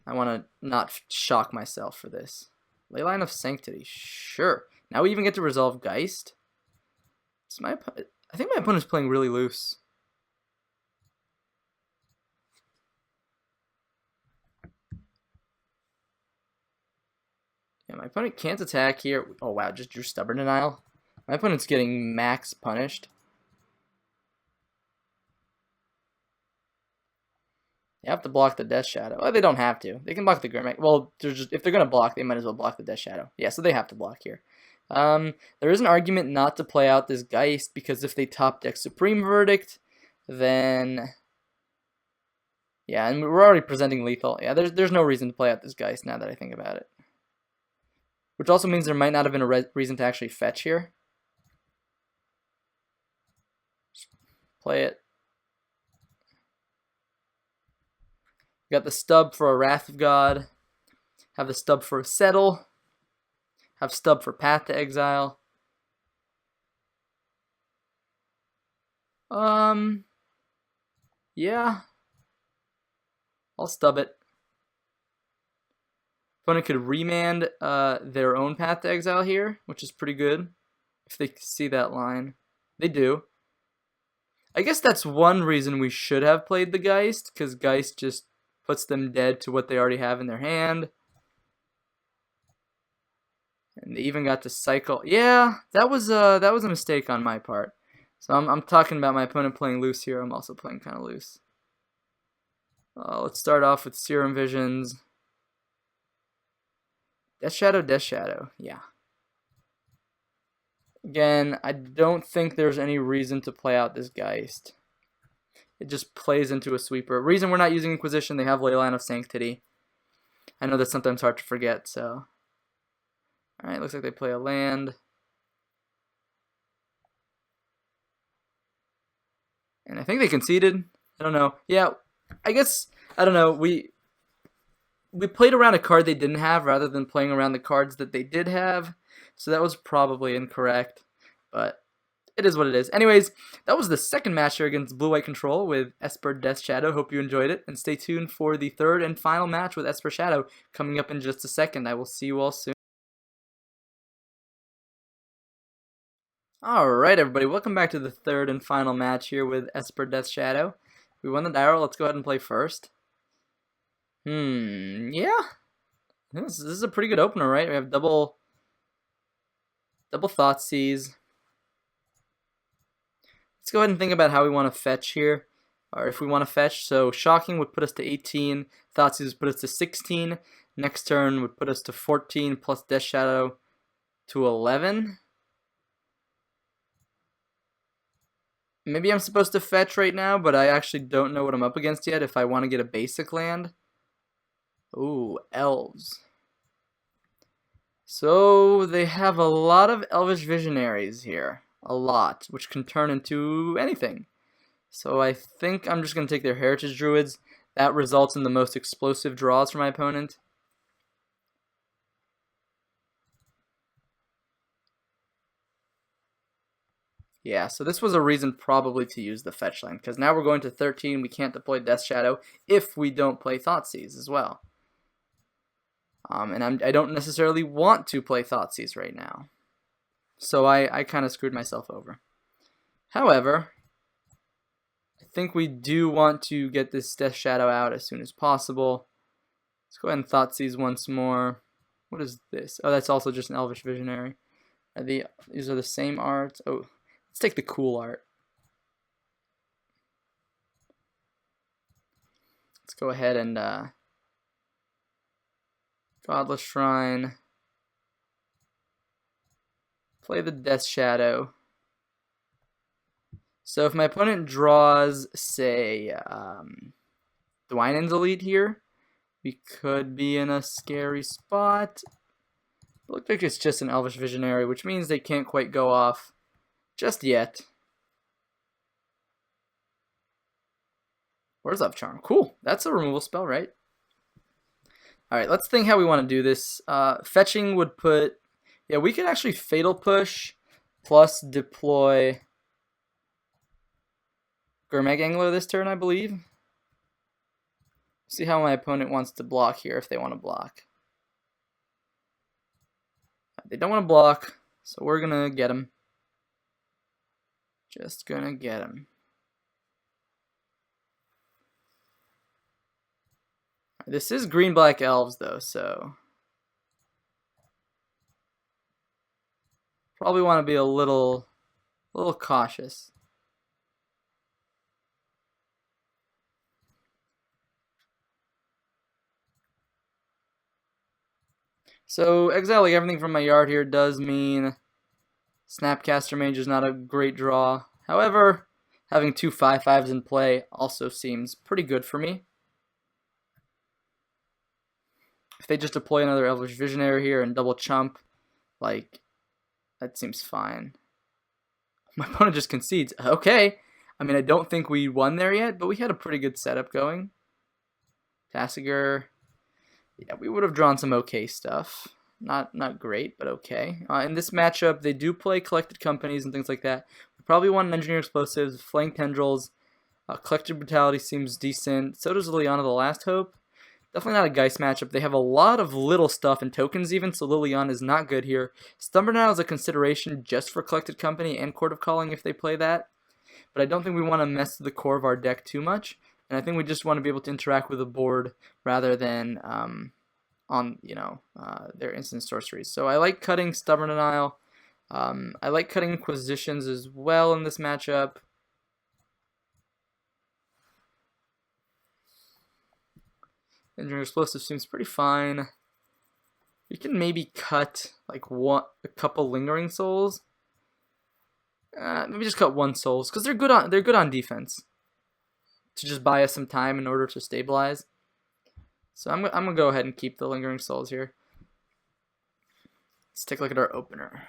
to not shock myself for this. Leyline of Sanctity, sure. Now we even get to resolve Geist. I think my opponent's playing really loose. Yeah, my opponent can't attack here. Oh wow, just drew Stubborn Denial. My opponent's getting max punished. They have to block the Death Shadow. Well, they don't have to. They can block the Grimmack. Well, if they're going to block, they might as well block the Death Shadow. Yeah, so they have to block here. There is an argument not to play out this Geist, because if they top deck Supreme Verdict, then... Yeah, and we're already presenting lethal. Yeah, there's no reason to play out this Geist now that I think about it. Which also means there might not have been a reason to actually fetch here. Just play it. Got the stub for a Wrath of God. Have the stub for a Settle. Have stub for Path to Exile. Yeah. I'll stub it. Opponent could remand their own Path to Exile here, which is pretty good. If they see that line. They do. I guess that's one reason we should have played the Geist, because Geist just puts them dead to what they already have in their hand. And they even got to cycle. Yeah, that was a mistake on my part. So I'm talking about my opponent playing loose here. I'm also playing kind of loose. Let's start off with Serum Visions. Death Shadow. Yeah. Again, I don't think there's any reason to play out this Geist. It just plays into a sweeper. Reason we're not using Inquisition, they have Leyline of Sanctity. I know that's sometimes hard to forget, so... Alright, looks like they play a land. And I think they conceded. I don't know. Yeah, I guess, I don't know. We played around a card they didn't have rather than playing around the cards that they did have. So that was probably incorrect. But it is what it is. Anyways, that was the second match here against Blue-White Control with Esper Death Shadow. Hope you enjoyed it. And stay tuned for the third and final match with Esper Shadow coming up in just a second. I will see you all soon. Alright everybody, welcome back to the third and final match here with Esper Death Shadow. We won the Dyro, let's go ahead and play first. Yeah. This is a pretty good opener, right? We have double Thoughtseize. Let's go ahead and think about how we want to fetch here. Or if we want to fetch, so Shocking would put us to 18, Thoughtseize would put us to 16, next turn would put us to 14 plus Death Shadow to 11. Maybe I'm supposed to fetch right now, but I actually don't know what I'm up against yet if I want to get a basic land. Ooh, Elves. So they have a lot of Elvish Visionaries here. A lot, which can turn into anything. So I think I'm just going to take their Heritage Druids. That results in the most explosive draws for my opponent. Yeah, so this was a reason probably to use the fetch line, because now we're going to 13. We can't deploy Death Shadow if we don't play Thoughtseize as well. And I don't necessarily want to play Thoughtseize right now. So I kind of screwed myself over. However, I think we do want to get this Death Shadow out as soon as possible. Let's go ahead and Thoughtseize once more. What is this? Oh, that's also just an Elvish Visionary. These are the same art. Oh, let's take the cool art. Let's go ahead and Godless Shrine. Play the Death Shadow. So if my opponent draws, say, Dwynen's Elite here, we could be in a scary spot. It looks like it's just an Elvish Visionary, which means they can't quite go off just yet. Where's Up Charm? Cool. That's a removal spell, right? Alright, let's think how we want to do this. Fetching would put... Yeah, we could actually Fatal Push plus deploy Gurmag Angler this turn, I believe. See how my opponent wants to block here, if they want to block. They don't want to block, so we're going to get him. Just going to get him. This is green-black elves, though, so probably want to be a little cautious. So exiling everything from my yard here does mean Snapcaster Mage is not a great draw. However, having two 5/5s in play also seems pretty good for me. If they just deploy another Elvish Visionary here and double chump, like, that seems fine. My opponent just concedes. Okay. I mean, I don't think we won there yet, but we had a pretty good setup going. Tasigur. Yeah, we would have drawn some okay stuff. Not great, but okay. In this matchup, they do play Collected Companies and things like that. We probably want an Engineer Explosives, Flaying Tendrils. Collected Brutality seems decent. So does Liliana the Last Hope. Definitely not a Geist matchup. They have a lot of little stuff and tokens even, so Liliana is not good here. Stubborn Isle is a consideration just for Collected Company and Court of Calling if they play that. But I don't think we want to mess with the core of our deck too much. And I think we just want to be able to interact with the board rather than on their instant sorceries. So I like cutting Stubborn Isle. I like cutting Inquisitions as well in this matchup. Engineer Explosive seems pretty fine. We can maybe cut like a couple Lingering Souls. Maybe just cut one Souls because they're good on defense. To just buy us some time in order to stabilize. So I'm gonna go ahead and keep the Lingering Souls here. Let's take a look at our opener.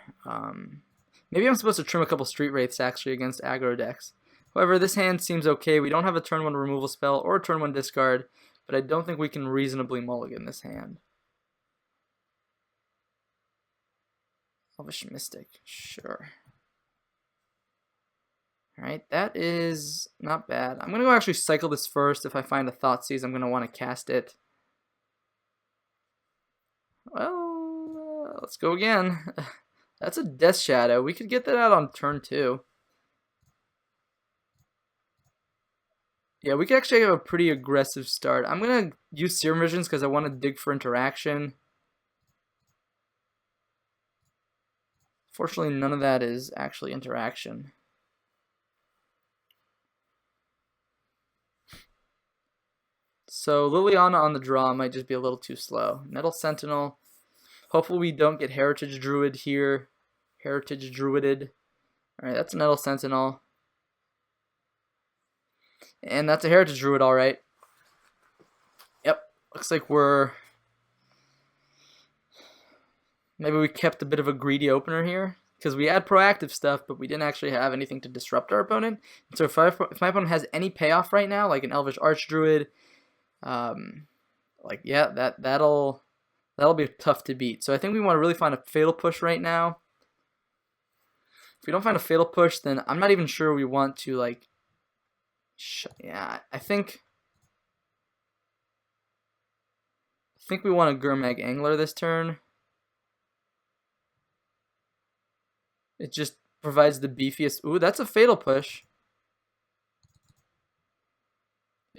Maybe I'm supposed to trim a couple Street Wraiths actually against aggro decks. However, this hand seems okay. We don't have a turn 1 removal spell or a turn 1 discard, but I don't think we can reasonably mulligan this hand. Elvish Mystic, sure. Alright, that is not bad. I'm going to go actually cycle this first. If I find a Thoughtseize, I'm going to want to cast it. Well, let's go again. That's a Death Shadow. We could get that out on turn 2. Yeah, we could actually have a pretty aggressive start. I'm going to use Serum Visions because I want to dig for interaction. Fortunately, none of that is actually interaction. So Liliana on the draw might just be a little too slow. Nettle Sentinel. Hopefully we don't get Heritage Druid here. Heritage Druided. Alright, that's a Nettle Sentinel. And that's a Heritage Druid, alright. Yep, looks like maybe we kept a bit of a greedy opener here. Because we had proactive stuff, but we didn't actually have anything to disrupt our opponent. And so if my opponent has any payoff right now, like an Elvish Archdruid, that'll be tough to beat. So I think we want to really find a Fatal Push right now. we don't find a Fatal Push, then I'm not even sure we want to, like, yeah, I think we want a Gurmag Angler this turn. It just provides the beefiest. Ooh, that's a Fatal Push.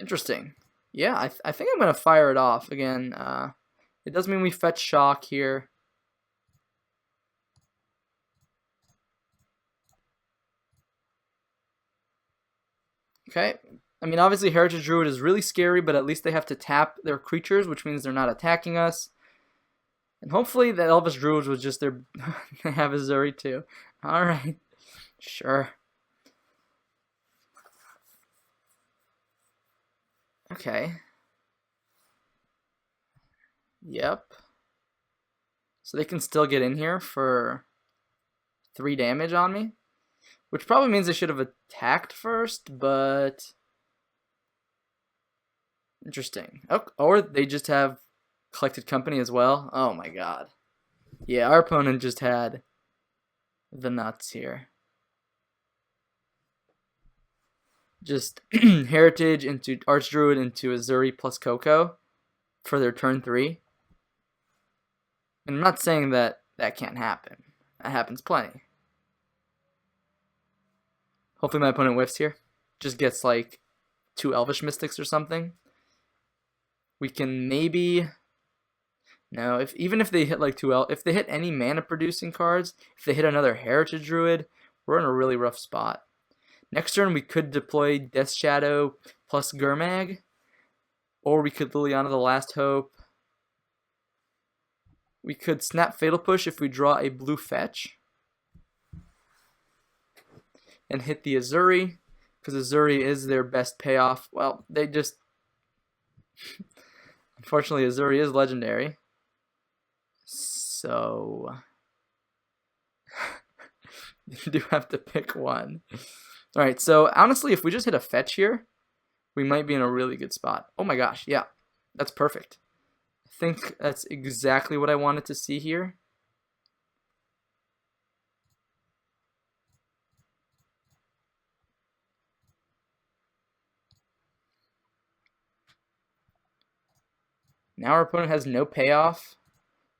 Interesting. Yeah, I think I'm going to fire it off again. It does mean we fetch Shock here. Okay. I mean, obviously Heritage Druid is really scary, but at least they have to tap their creatures, which means they're not attacking us. And hopefully that Elvis Druid was just their... they have Azuri too. Alright. Sure. Okay. Yep. So they can still get in here for 3 damage on me. Which probably means they should have attacked first, but... Interesting. Oh, or they just have Collected Company as well. Oh my god. Yeah, our opponent just had the nuts here. Just Heritage into Archdruid into Azuri plus Coco for their turn 3. And I'm not saying that that can't happen. That happens plenty. Hopefully my opponent whiffs here. Just gets like 2 Elvish Mystics or something. We can maybe... No, even if they hit like 2 if they hit any mana producing cards, if they hit another Heritage Druid, we're in a really rough spot. Next turn we could deploy Death Shadow plus Gurmag, or we could Liliana the Last Hope. We could snap Fatal Push if we draw a blue fetch and hit the Azuri, because Azuri is their best payoff. Well, they just... Unfortunately, Azuri is legendary. So... you do have to pick one. Alright, so honestly, if we just hit a fetch here, we might be in a really good spot. Oh my gosh, yeah. That's perfect. I think that's exactly what I wanted to see here. Now our opponent has no payoff.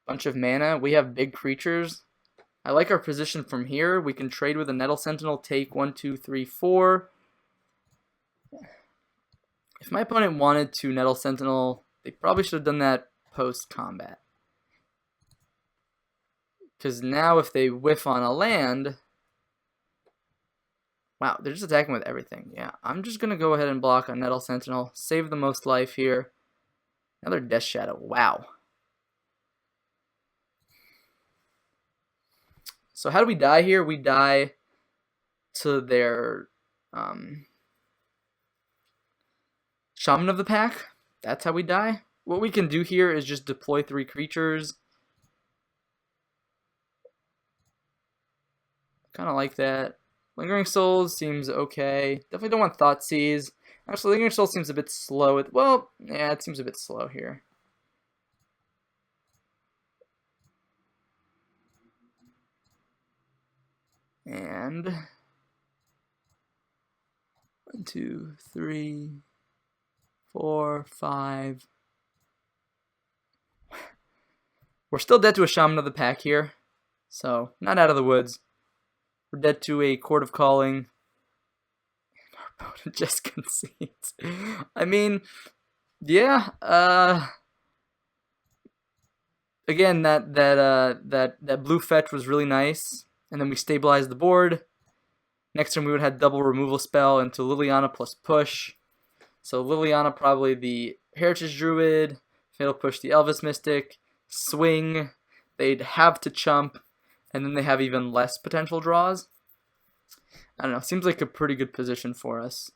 Bunch of mana. We have big creatures. I like our position from here. We can trade with a Nettle Sentinel, take 1, 2, 3, 4. If my opponent wanted to Nettle Sentinel, they probably should have done that post-combat. Because now if they whiff on a land... Wow, they're just attacking with everything. Yeah, I'm just going to go ahead and block on Nettle Sentinel. Save the most life here. Another Death Shadow. Wow. So how do we die here? We die to their Shaman of the Pack. That's how we die. What we can do here is just deploy 3 creatures. Kind of like that. Lingering Souls seems okay. Definitely don't want Thoughtseize. Actually, Lingering Souls seems a bit slow. Well, yeah, it seems a bit slow here. And 1, 2, 3, 4, 5. We're still dead to a Shaman of the Pack here, so not out of the woods. We're dead to a Court of Calling. Our opponent just concedes. I mean, yeah. Again, that blue fetch was really nice. And then we stabilize the board. Next turn we would have double removal spell into Liliana plus push. So Liliana probably the Heritage Druid, Fatal Push the Elvis Mystic, swing, they'd have to chump, and then they have even less potential draws. I don't know, seems like a pretty good position for us.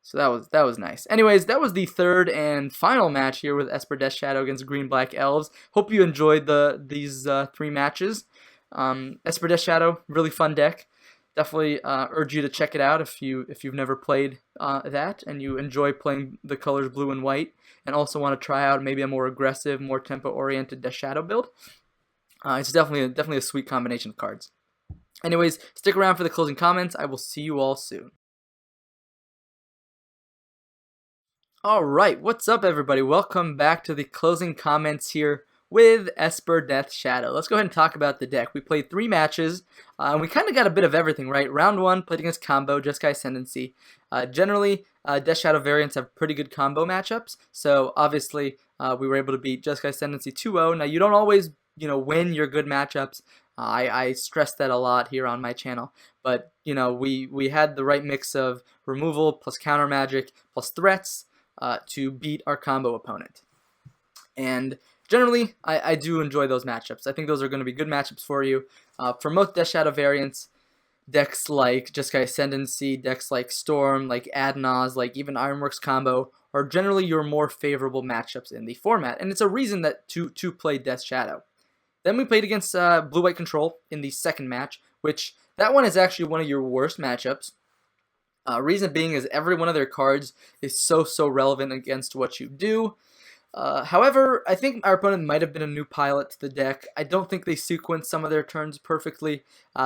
So that was nice. Anyways, that was the 3rd and final match here with Esper Death Shadow against Green Black Elves. Hope you enjoyed these 3 matches. Esper Death Shadow, really fun deck. Definitely urge you to check it out if you've never played that and you enjoy playing the colors blue and white, and also want to try out maybe a more aggressive, more tempo-oriented Death Shadow build. It's definitely a sweet combination of cards. Anyways, stick around for the closing comments. I will see you all soon. Alright, what's up everybody? Welcome back to the closing comments here with Esper Death Shadow. Let's go ahead and talk about the deck. We played 3 matches, and we kind of got a bit of everything, right? Round 1, played against Combo, Jeskai Ascendancy. Generally, Death Shadow variants have pretty good combo matchups, so obviously we were able to beat Jeskai Ascendancy 2-0. Now, you don't always, win your good matchups. I stress that a lot here on my channel, but, we had the right mix of removal plus counter magic plus threats to beat our combo opponent. And generally, I do enjoy those matchups. I think those are going to be good matchups for you. For most Death Shadow variants, decks like Jeskai Ascendancy, decks like Storm, like Adnaz, like even Ironworks combo are generally your more favorable matchups in the format. And it's a reason that to play Death Shadow. Then we played against Blue-White Control in the second match, which that one is actually one of your worst matchups. Reason being is every one of their cards is so relevant against what you do. However, I think our opponent might have been a new pilot to the deck. I don't think they sequenced some of their turns perfectly.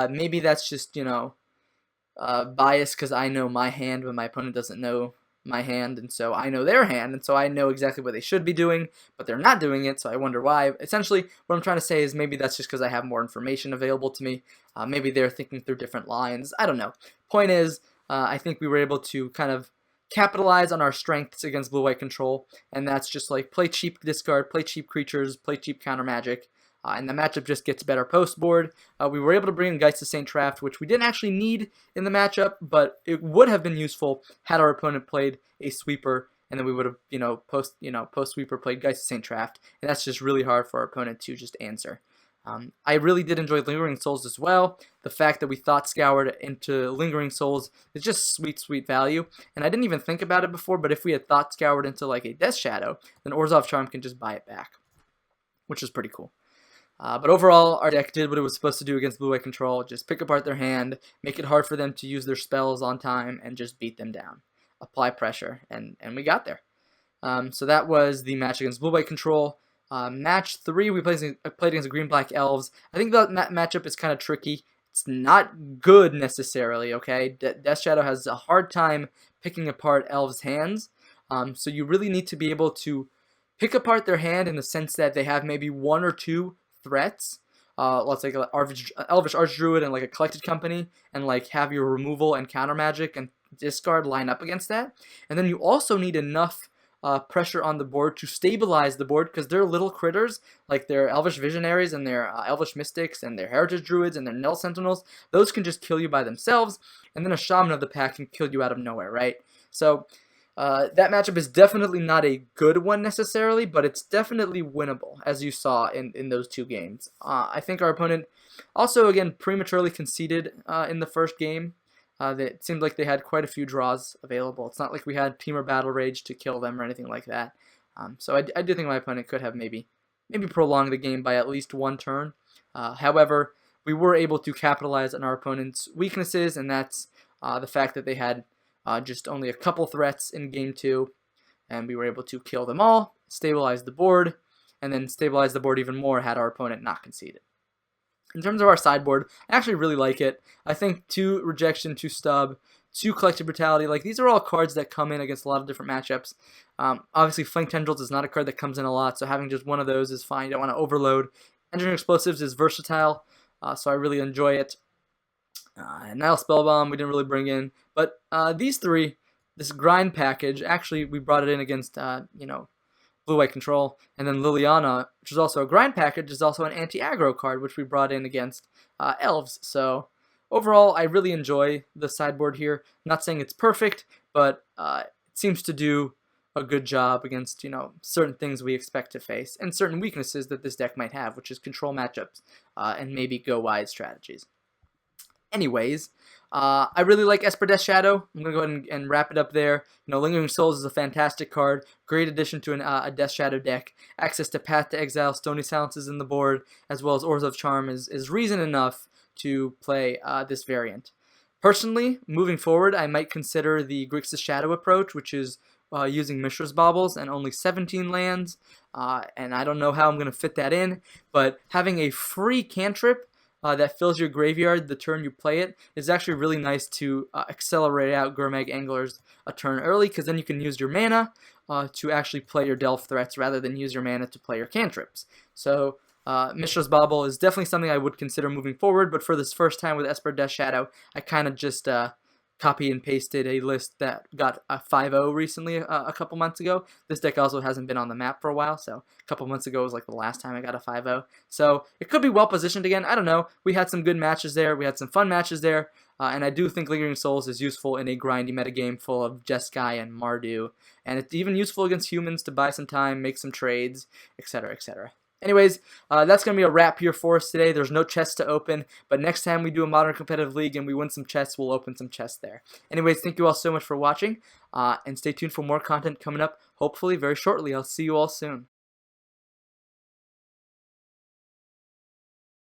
Maybe that's just, bias because I know my hand, but my opponent doesn't know my hand, and so I know their hand, and so I know exactly what they should be doing, but they're not doing it, so I wonder why. Essentially, what I'm trying to say is maybe that's just because I have more information available to me. Maybe they're thinking through different lines. I don't know. Point is, I think we were able to kind of capitalize on our strengths against Blue-White Control, and that's just like play cheap discard, play cheap creatures, play cheap counter magic, and the matchup just gets better post-board. We were able to bring in Geist of St. Traft, which we didn't actually need in the matchup, but it would have been useful had our opponent played a sweeper, and then we would have, post-sweeper played Geist of St. Traft, and that's just really hard for our opponent to just answer. I really did enjoy Lingering Souls as well. The fact that we thought scoured into Lingering Souls is just sweet value. And I didn't even think about it before, but if we had thought scoured into like a Death Shadow, then Orzhov Charm can just buy it back, which is pretty cool. But overall, our deck did what it was supposed to do against Blue-White Control. Just pick apart their hand, make it hard for them to use their spells on time, and just beat them down. Apply pressure, and we got there. So that was the match against Blue-White Control. Match 3, we played against the Green-Black Elves. I think that matchup is kind of tricky. It's not good necessarily, okay? Death Shadow has a hard time picking apart Elves' hands. So you really need to be able to pick apart their hand in the sense that they have maybe 1 or 2 threats. Let's say like Elvish Archdruid and like a Collected Company, and like have your removal and counter magic and discard line up against that. And then you also need enough pressure on the board to stabilize the board, because they're little critters, like their Elvish Visionaries and their Elvish Mystics and their Heritage Druids and their Nell Sentinels. Those can just kill you by themselves, and then a Shaman of the Pack can kill you out of nowhere, right? So that matchup is definitely not a good one necessarily, but it's definitely winnable, as you saw in those 2 games. I think our opponent also, again, prematurely conceded in the first game. It seemed like they had quite a few draws available. It's not like we had Team or Battle Rage to kill them or anything like that. So I do think my opponent could have maybe prolonged the game by at least 1 turn. However, we were able to capitalize on our opponent's weaknesses, and that's the fact that they had just only a couple threats in Game 2, and we were able to kill them all, stabilize the board, and then stabilize the board even more had our opponent not conceded. In terms of our sideboard, I actually really like it. I think 2 Rejection, 2 Stub, 2 Collective Brutality, like these are all cards that come in against a lot of different matchups. Obviously, Flank Tendrils is not a card that comes in a lot, so having just one of those is fine. You don't want to overload. Engineering Explosives is versatile, so I really enjoy it. Nile Spellbomb we didn't really bring in, but these 3, this grind package, actually we brought it in against, Blue-White Control, and then Liliana, which is also a grind package, is also an anti-aggro card, which we brought in against Elves. So overall, I really enjoy the sideboard here. Not saying it's perfect, but it seems to do a good job against, certain things we expect to face, and certain weaknesses that this deck might have, which is control matchups, and maybe go-wide strategies. Anyways, I really like Esper Death Shadow. I'm going to go ahead and wrap it up there. Lingering Souls is a fantastic card. Great addition to a Death Shadow deck. Access to Path to Exile, Stony Silences in the board, as well as Orzhov Charm is reason enough to play this variant. Personally, moving forward, I might consider the Grixis Shadow approach, which is using Mishra's Baubles and only 17 lands. And I don't know how I'm going to fit that in, but having a free cantrip that fills your graveyard the turn you play it is actually really nice to accelerate out Gurmag Anglers a turn early, because then you can use your mana to actually play your Delve threats rather than use your mana to play your cantrips. So Mishra's Bauble is definitely something I would consider moving forward, but for this first time with Esper Death Shadow, I kind of just copy and pasted a list that got a 5-0 recently a couple months ago. This deck also hasn't been on the map for a while, so a couple months ago was like the last time I got a 5-0. So it could be well positioned again. I don't know. We had some good matches there. We had some fun matches there. And I do think Lingering Souls is useful in a grindy metagame full of Jeskai and Mardu. And it's even useful against humans to buy some time, make some trades, etc., etc. Anyways, that's going to be a wrap here for us today. There's no chests to open, but next time we do a Modern Competitive League and we win some chests, we'll open some chests there. Anyways, thank you all so much for watching, and stay tuned for more content coming up, hopefully very shortly. I'll see you all soon.